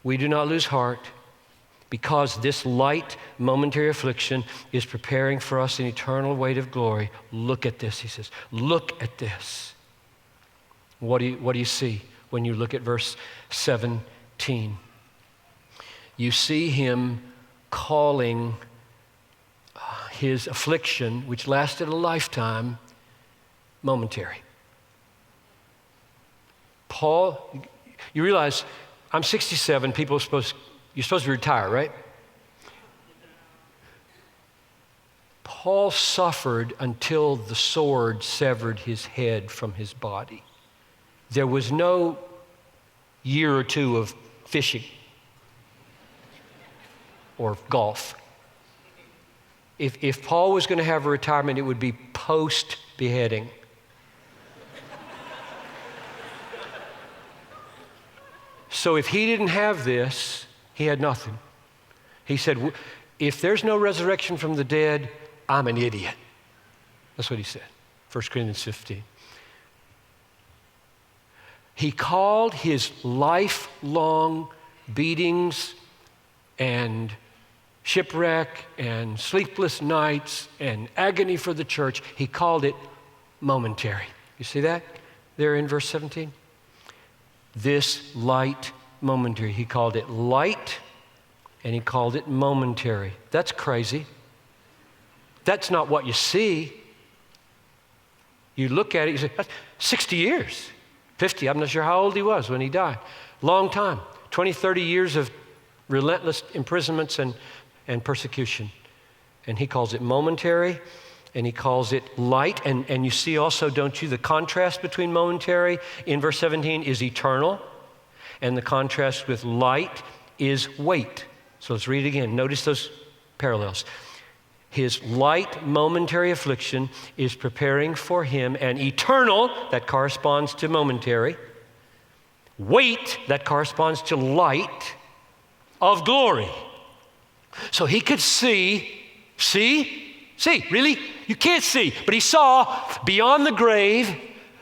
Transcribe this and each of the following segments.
We do not lose heart because this light momentary affliction is preparing for us an eternal weight of glory. Look at this, he says. Look at this. What do you see when you look at verse 17? You see him calling his affliction, which lasted a lifetime, momentary. Paul, you realize I'm 67, you're supposed to retire, right? Paul suffered until the sword severed his head from his body. There was no year or two of fishing or golf. If Paul was going to have a retirement, it would be post-beheading. So if he didn't have this, he had nothing. He said, if there's no resurrection from the dead, I'm an idiot. That's what he said, 1 Corinthians 15. He called his lifelong beatings and shipwreck and sleepless nights and agony for the church, he called it momentary. You see that there in verse 17? This light momentary. He called it light and he called it momentary. That's crazy. That's not what you see. You look at it, you say, that's 60 years, 50. I'm not sure how old he was when he died. Long time, 20, 30 years of relentless imprisonments and persecution. And he calls it momentary, and he calls it light. And you see also, don't you, the contrast between momentary in verse 17 is eternal, and the contrast with light is weight. So let's read it again. Notice those parallels. His light momentary affliction is preparing for him an eternal, that corresponds to momentary, weight, that corresponds to light, of glory. So he could see, really? You can't see, but he saw beyond the grave,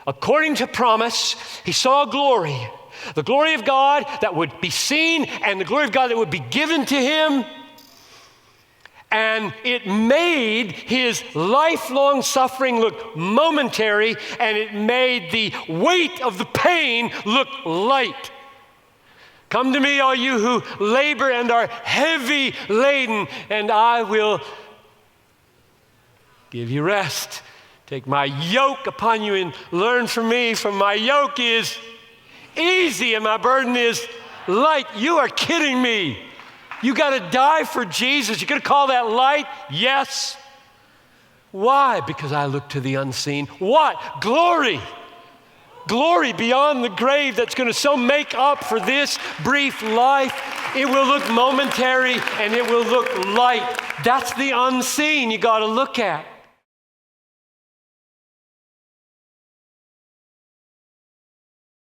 according to promise, he saw glory. The glory of God that would be seen and the glory of God that would be given to him. And it made his lifelong suffering look momentary, and it made the weight of the pain look light. Come to me, all you who labor and are heavy laden, and I will give you rest. Take my yoke upon you and learn from me, for my yoke is easy and my burden is light. You are kidding me. You got to die for Jesus. You're going to call that light? Yes. Why? Because I look to the unseen. What? Glory. Glory beyond the grave that's going to so make up for this brief life. It will look momentary and it will look light. That's the unseen you got to look at.